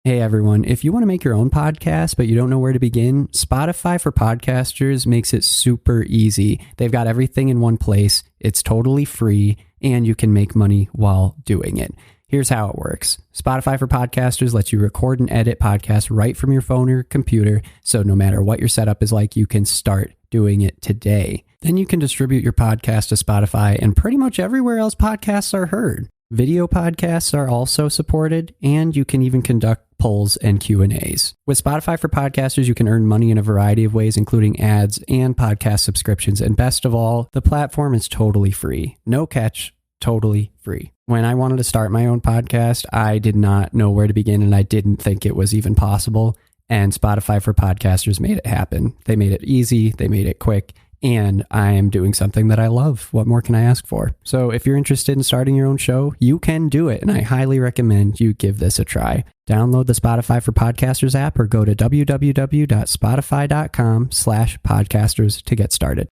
Hey everyone, if you want to make your own podcast but you don't know where to begin, Spotify for Podcasters makes it super easy. They've got everything in one place, it's totally free, and you can make money while doing it. Here's how it works. Spotify for Podcasters lets you record and edit podcasts right from your phone or computer, so no matter what your setup is like, you can start doing it today. Then you can distribute your podcast to Spotify and pretty much everywhere else podcasts are heard. Video podcasts are also supported, and you can even conduct polls and Q&As. With Spotify for Podcasters, you can earn money in a variety of ways, including ads and podcast subscriptions. And best of all, the platform is totally free. No catch, totally free. When I wanted to start my own podcast, I did not know where to begin, and I didn't think it was even possible. And Spotify for Podcasters made it happen. They made it easy, they made it quick, and I am doing something that I love. What more can I ask for? So if you're interested in starting your own show, you can do it, and I highly recommend you give this a try. Download the Spotify for Podcasters app or go to www.spotify.com/podcasters to get started.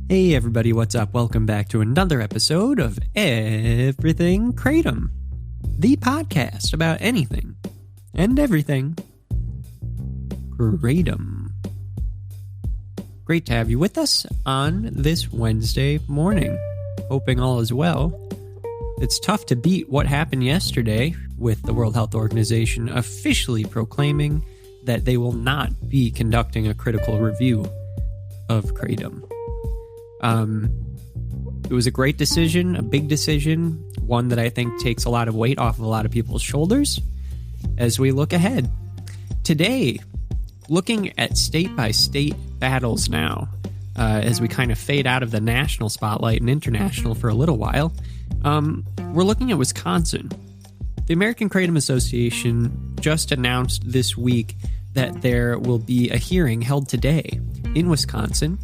Hey everybody, what's up? Welcome back to another episode of Everything Kratom, the podcast about anything and everything Kratom. Great to have you with us on this Wednesday morning. Hoping all is well. It's tough to beat what happened yesterday with the World Health Organization officially proclaiming that they will not be conducting a critical review of Kratom. It was a great decision, a big decision, one that I think takes a lot of weight off of a lot of people's shoulders as we look ahead. Today, looking at state-by-state battles now, as we kind of fade out of the national spotlight and international for a little while, we're looking at Wisconsin. The American Kratom Association just announced this week that there will be a hearing held today in Wisconsin.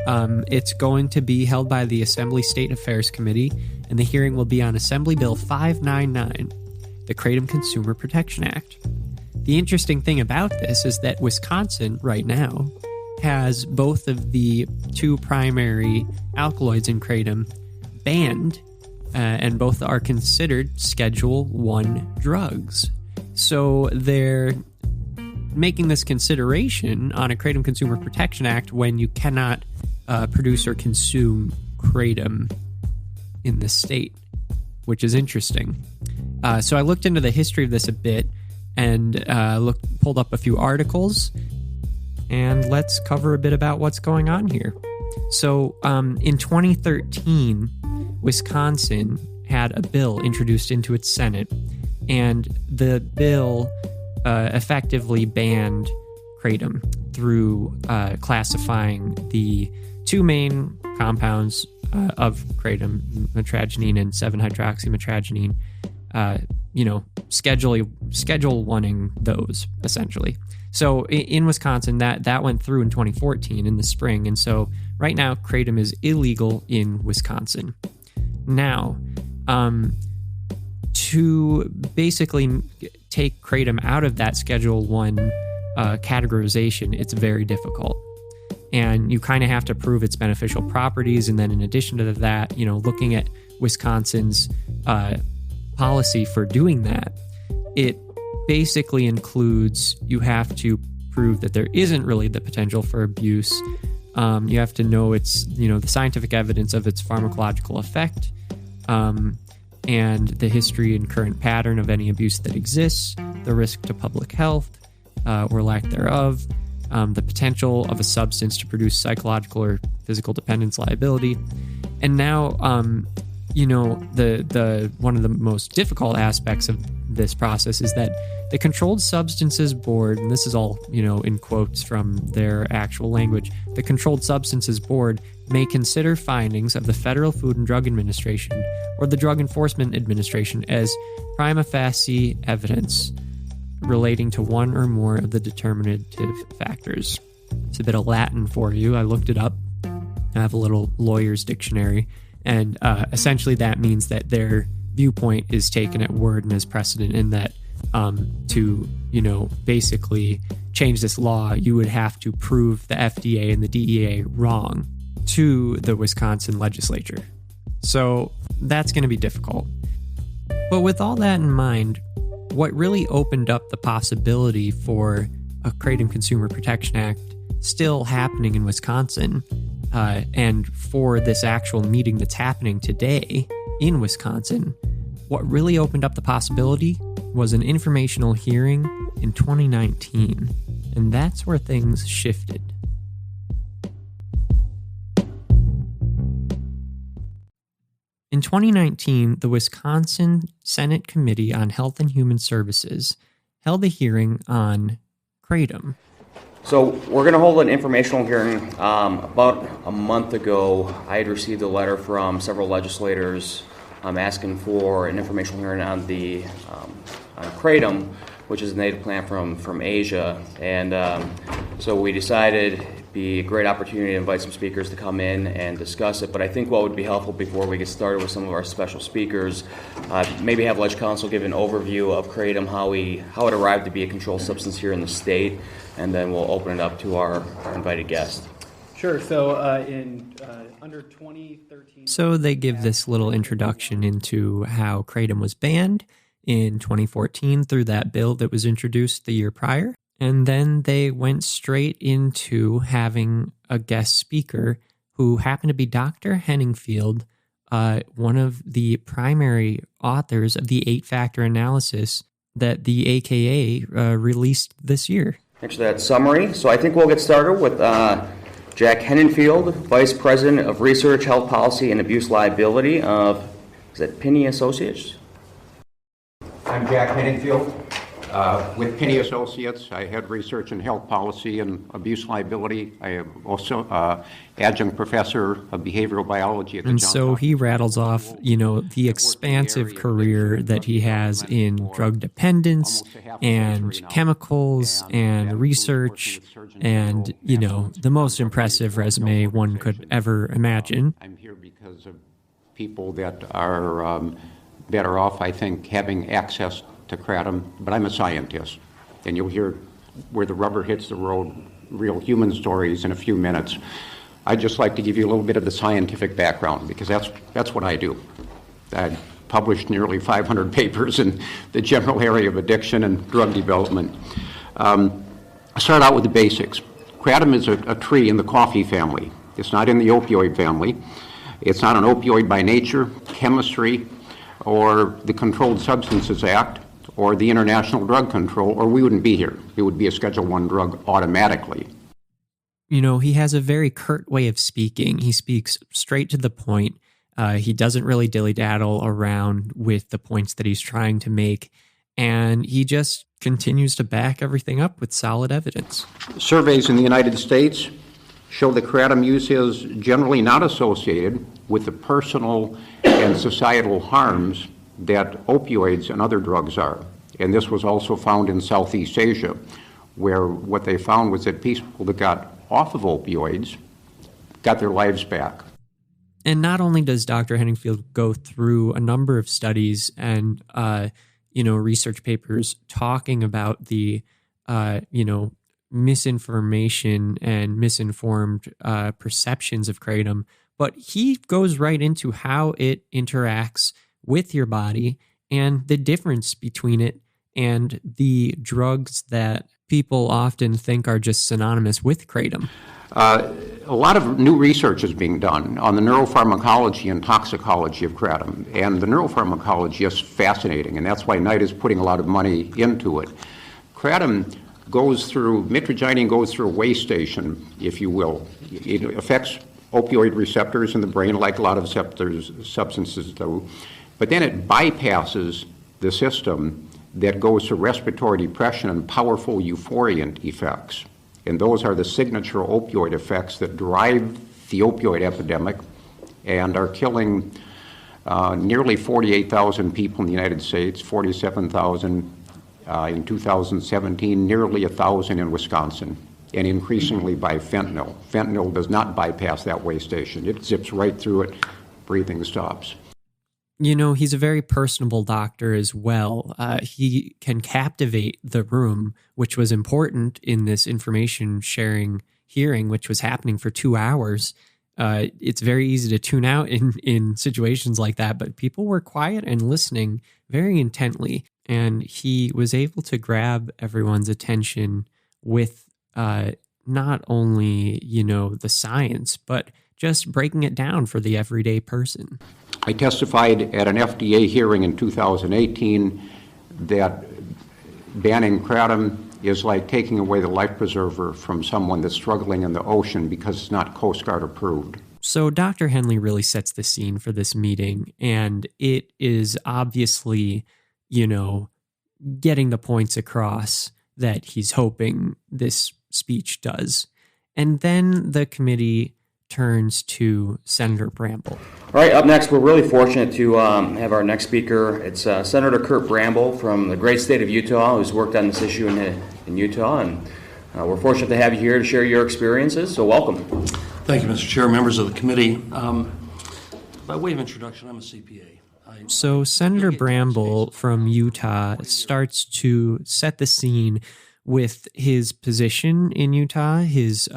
It's going to be held by the Assembly State Affairs Committee, and the hearing will be on Assembly Bill 599, the Kratom Consumer Protection Act. The interesting thing about this is that Wisconsin, right now, has both of the two primary alkaloids in Kratom banned, and both are considered Schedule 1 drugs. So they're making this consideration on a Kratom Consumer Protection Act when you cannot produce or consume Kratom in the state, which is interesting. So I looked into the history of this a bit and pulled up a few articles, and let's cover a bit about what's going on here. So in 2013, Wisconsin had a bill introduced into its Senate, and the bill effectively banned Kratom through classifying the two main compounds of Kratom, metragenine and 7-hydroxymetragenine, Schedule 1ing those, essentially. So in Wisconsin, that went through in 2014 in the spring, and so right now Kratom is illegal in Wisconsin. Now, to basically take Kratom out of that Schedule 1 categorization, it's very difficult. And you kind of have to prove its beneficial properties, and then in addition to that, looking at Wisconsin's policy for doing that, it basically includes you have to prove that there isn't really the potential for abuse. You have to know it's, the scientific evidence of its pharmacological effect, and the history and current pattern of any abuse that exists, the risk to public health, or lack thereof, the potential of a substance to produce psychological or physical dependence liability. And now, the one of the most difficult aspects of this process is that the Controlled Substances Board, and this is all, in quotes from their actual language, the Controlled Substances Board may consider findings of the Federal Food and Drug Administration or the Drug Enforcement Administration as prima facie evidence relating to one or more of the determinative factors. It's a bit of Latin for you. I looked it up. I have a little lawyer's dictionary, and essentially that means that their viewpoint is taken at word and as precedent, in that to, basically change this law, you would have to prove the FDA and the DEA wrong to the Wisconsin legislature. So that's going to be difficult. But with all that in mind, what really opened up the possibility for a Kratom Consumer Protection Act still happening in Wisconsin, and for this actual meeting that's happening today in Wisconsin, what really opened up the possibility was an informational hearing in 2019, and that's where things shifted. In 2019, the Wisconsin Senate Committee on Health and Human Services held a hearing on Kratom. So we're going to hold an informational hearing. About a month ago, I had received a letter from several legislators asking for an informational hearing on Kratom, which is a native plant from Asia. And so we decided it'd be a great opportunity to invite some speakers to come in and discuss it. But I think what would be helpful before we get started with some of our special speakers, maybe have Leg Council give an overview of Kratom, how it arrived to be a controlled substance here in the state, and then we'll open it up to our invited guests. Sure. So under 2013... So they give this little introduction into how Kratom was banned in 2014 through that bill that was introduced the year prior. And then they went straight into having a guest speaker who happened to be Dr. Henningfield, one of the primary authors of the 8-factor analysis that the AKA released this year. Thanks for that summary. So I think we'll get started with Jack Henningfield, Vice President of Research, Health Policy, and Abuse Liability of, Pinney Associates? I'm Jack Henningfield. With Pinney Associates, I head research in health policy and abuse liability. I am also adjunct professor of behavioral biology at the Johns So he Hopkins rattles off, the expansive career that he has in drug dependence and chemicals and research and, the most impressive resume one could ever imagine. I'm here because of people that are better off, I think, having access to Kratom, but I'm a scientist, and you'll hear where the rubber hits the road, real human stories in a few minutes. I'd just like to give you a little bit of the scientific background, because that's what I do. I published nearly 500 papers in the general area of addiction and drug development. I start out with the basics. Kratom is a tree in the coffee family. It's not in the opioid family. It's not an opioid by nature, chemistry, or the Controlled Substances Act, or the International Drug Control, or we wouldn't be here. It would be a Schedule I drug automatically. He has a very curt way of speaking. He speaks straight to the point. He doesn't really dilly-daddle around with the points that he's trying to make, and he just continues to back everything up with solid evidence. Surveys in the United States show that Kratom use is generally not associated with the personal and societal harms that opioids and other drugs are. And this was also found in Southeast Asia, where what they found was that people that got off of opioids got their lives back. And not only does Dr. Henningfield go through a number of studies and, research papers talking about the, misinformation and misinformed perceptions of Kratom, but he goes right into how it interacts with your body and the difference between it and the drugs that people often think are just synonymous with Kratom. A lot of new research is being done on the neuropharmacology and toxicology of Kratom, and the neuropharmacology is fascinating, and that's why Knight is putting a lot of money into it. Kratom mitragynine goes through a way station, if you will. It affects opioid receptors in the brain like a lot of substances do. But then it bypasses the system that goes to respiratory depression and powerful euphoriant effects. And those are the signature opioid effects that drive the opioid epidemic and are killing nearly 48,000 people in the United States, 47,000 in 2017, nearly 1,000 in Wisconsin, and increasingly by fentanyl. Fentanyl does not bypass that way station. It zips right through it, breathing stops. He's a very personable doctor as well. He can captivate the room, which was important in this information sharing hearing, which was happening for 2 hours. It's very easy to tune out in situations like that, but people were quiet and listening very intently. And he was able to grab everyone's attention with not only, the science, but just breaking it down for the everyday person. I testified at an FDA hearing in 2018 that banning kratom is like taking away the life preserver from someone that's struggling in the ocean because it's not Coast Guard approved. So Dr. Henley really sets the scene for this meeting, and it is obviously, getting the points across that he's hoping this speech does. And then the committee turns to Senator Bramble. All right, up next, we're really fortunate to have our next speaker. It's Senator Kurt Bramble from the great state of Utah, who's worked on this issue in Utah, and we're fortunate to have you here to share your experiences, so welcome. Thank you, Mr. Chair, members of the committee. By way of introduction, I'm a CPA. So Senator Bramble from Utah starts to set the scene with his position in Utah, his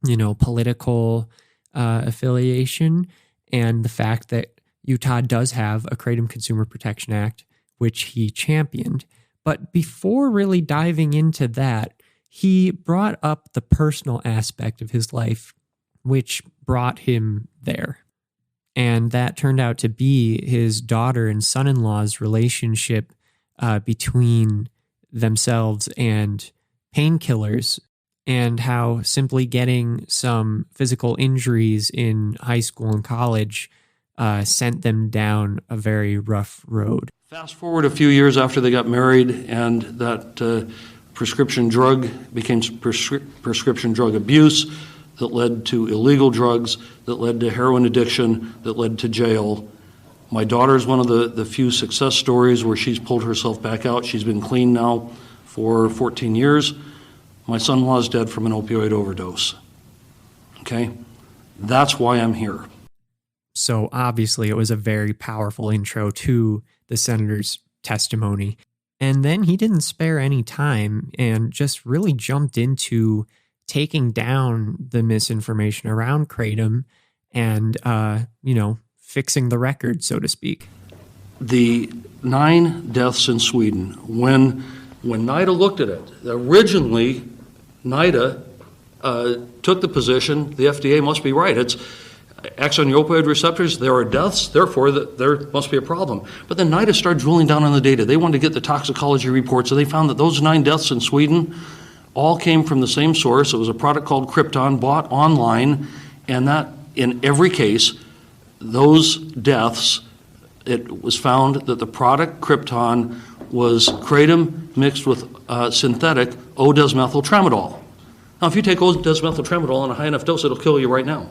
political affiliation, and the fact that Utah does have a Kratom Consumer Protection Act, which he championed. But before really diving into that, he brought up the personal aspect of his life, which brought him there. And that turned out to be his daughter and son-in-law's relationship between themselves and painkillers, and how simply getting some physical injuries in high school and college sent them down a very rough road. Fast forward a few years after they got married, and that prescription drug became prescription drug abuse that led to illegal drugs, that led to heroin addiction, that led to jail. My daughter is one of the few success stories where she's pulled herself back out. She's been clean now for 14 years. My son-in-law is dead from an opioid overdose. Okay? That's why I'm here. So obviously it was a very powerful intro to the senator's testimony. And then he didn't spare any time and just really jumped into taking down the misinformation around Kratom and, fixing the record, so to speak. The 9 deaths in Sweden, when NIDA looked at it, originally NIDA took the position, the FDA must be right. It's acts on the opioid receptors, there are deaths, therefore there must be a problem. But then NIDA started drilling down on the data. They wanted to get the toxicology report, so they found that those 9 deaths in Sweden all came from the same source. It was a product called Krypton, bought online, and that in every case, those deaths, it was found that the product Krypton was kratom mixed with synthetic O-desmethyltramadol. Now, if you take O-desmethyltramadol in a high enough dose, it'll kill you right now.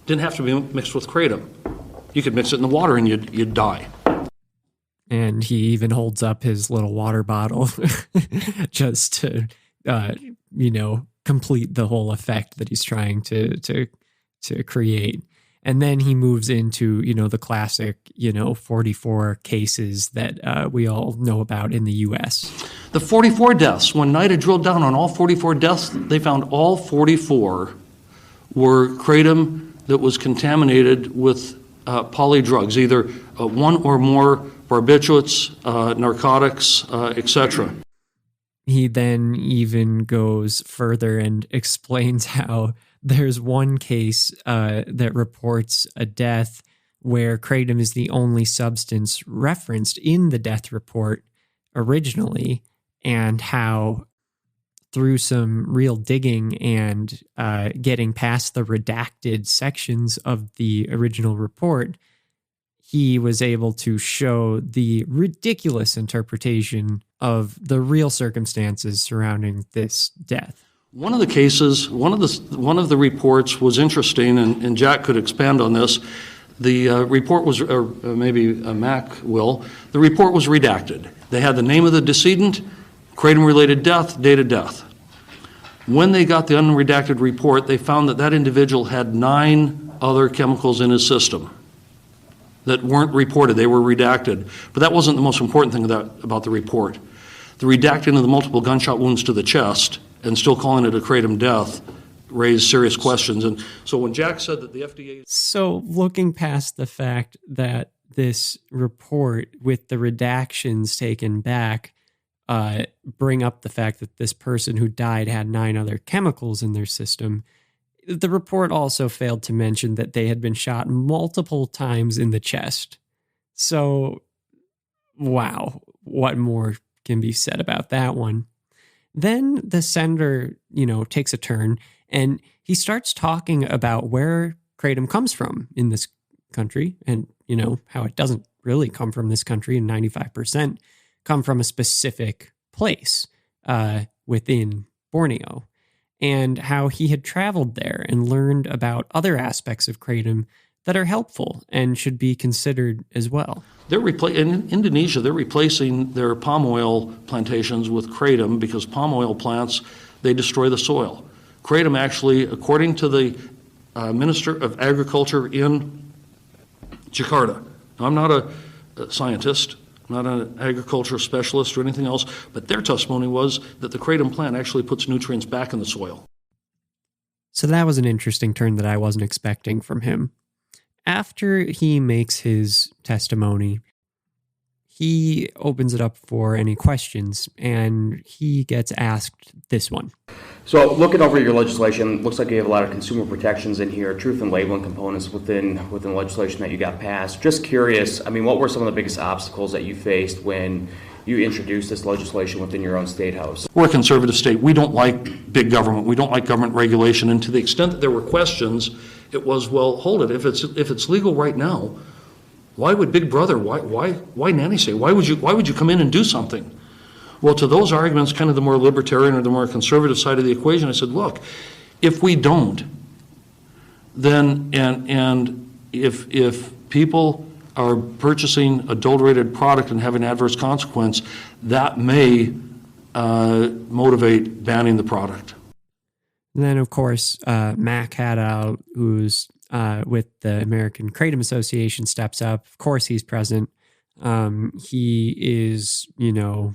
Didn't have to be mixed with kratom. You could mix it in the water and you'd die. And he even holds up his little water bottle just to, complete the whole effect that he's trying to create. And then he moves into, the classic, 44 cases that we all know about in the U.S. The 44 deaths, when NIDA drilled down on all 44 deaths, they found all 44 were kratom that was contaminated with polydrugs, either one or more barbiturates, narcotics, etc. He then even goes further and explains how there's one case that reports a death where kratom is the only substance referenced in the death report originally, and how through some real digging and getting past the redacted sections of the original report, he was able to show the ridiculous interpretation of the real circumstances surrounding this death. One of the cases, one of the reports was interesting, and Jack could expand on this. The report was, or maybe Mac will, the report was redacted. They had the name of the decedent, kratom-related death, date of death. When they got the unredacted report, they found that individual had 9 other chemicals in his system that weren't reported. They were redacted. But that wasn't the most important thing about the report. The redacting of the multiple gunshot wounds to the chest and still calling it a kratom death raise serious questions. And so when Jack said that the FDA... So looking past the fact that this report with the redactions taken back bring up the fact that this person who died had 9 other chemicals in their system, the report also failed to mention that they had been shot multiple times in the chest. So, wow, what more can be said about that one? Then the senator, takes a turn and he starts talking about where kratom comes from in this country and, how it doesn't really come from this country and 95% come from a specific place within Borneo, and how he had traveled there and learned about other aspects of kratom that are helpful and should be considered as well. In Indonesia, they're replacing their palm oil plantations with kratom because palm oil plants, they destroy the soil. Kratom actually, according to the Minister of Agriculture in Jakarta, now, I'm not a scientist, I'm not an agriculture specialist or anything else, but their testimony was that the kratom plant actually puts nutrients back in the soil. So that was an interesting turn that I wasn't expecting from him. After he makes his testimony, he opens it up for any questions, and he gets asked this one. So looking over your legislation, looks like you have a lot of consumer protections in here, truth and labeling components within legislation that you got passed. Just curious, what were some of the biggest obstacles that you faced when you introduced this legislation within your own state house? We're a conservative state. We don't like big government. We don't like government regulation. And to the extent that there were questions, it was, well, hold it. If it's legal right now, why would Big Brother? Why nanny state? Why would you come in and do something? Well, to those arguments, kind of the more libertarian or the more conservative side of the equation, I said, look, if we don't, then and if people are purchasing adulterated product and having adverse consequence, that may motivate banning the product. And then, of course, Mac Haddow, who's with the American Kratom Association, steps up. Of course, he's present. He is, the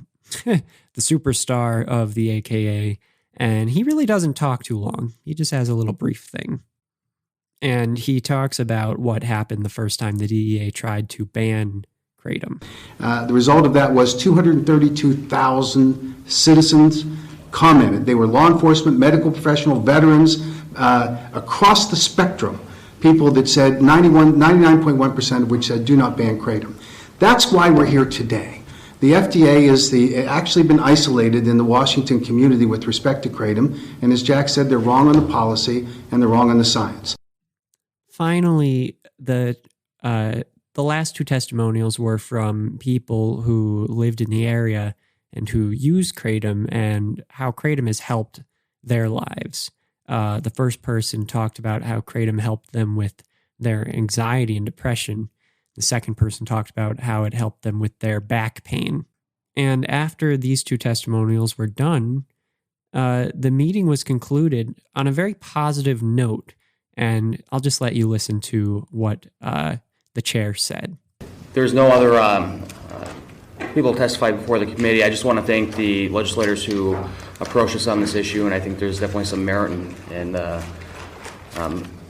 superstar of the AKA, and he really doesn't talk too long. He just has a little brief thing. And he talks about what happened the first time the DEA tried to ban kratom. The result of that was 232,000 citizens commented. They were law enforcement, medical professional, veterans, across the spectrum. People that said 99.1% of which said do not ban kratom. That's why we're here today. The FDA is actually been isolated in the Washington community with respect to kratom, and as Jack said, they're wrong on the policy and they're wrong on the science. Finally, the last 2 testimonials were from people who lived in the area and who use kratom and how kratom has helped their lives. The first person talked about how kratom helped them with their anxiety and depression. The second person talked about how it helped them with their back pain. And after these 2 testimonials were done, the meeting was concluded on a very positive note. And I'll just let you listen to what the chair said. There's no other people testified before the committee. I just want to thank the legislators who approached us on this issue, and I think there's definitely some merit and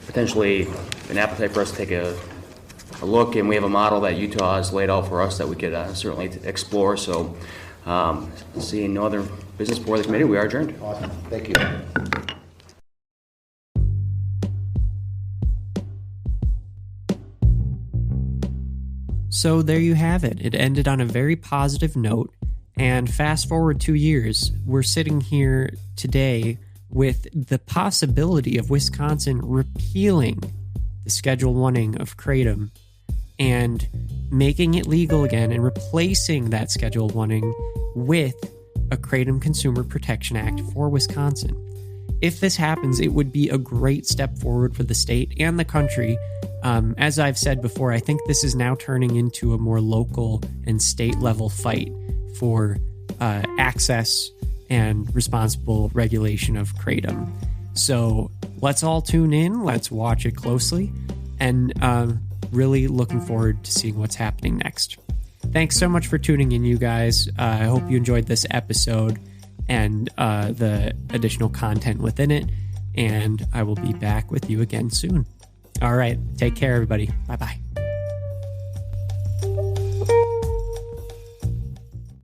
potentially an appetite for us to take a look, and we have a model that Utah has laid out for us that we could certainly explore. So seeing no other business before the committee, we are adjourned. Awesome. Thank you. So there you have it. It ended on a very positive note. And fast forward 2 years, we're sitting here today with the possibility of Wisconsin repealing the Schedule 1ing of kratom and making it legal again and replacing that Schedule 1ing with a Kratom Consumer Protection Act for Wisconsin. If this happens, it would be a great step forward for the state and the country. As I've said before, I think this is now turning into a more local and state level fight for access and responsible regulation of kratom. So let's all tune in, let's watch it closely, and really looking forward to seeing what's happening next. Thanks so much for tuning in, you guys. I hope you enjoyed this episode and the additional content within it. and I will be back with you again soon. All right. Take care, everybody. Bye-bye.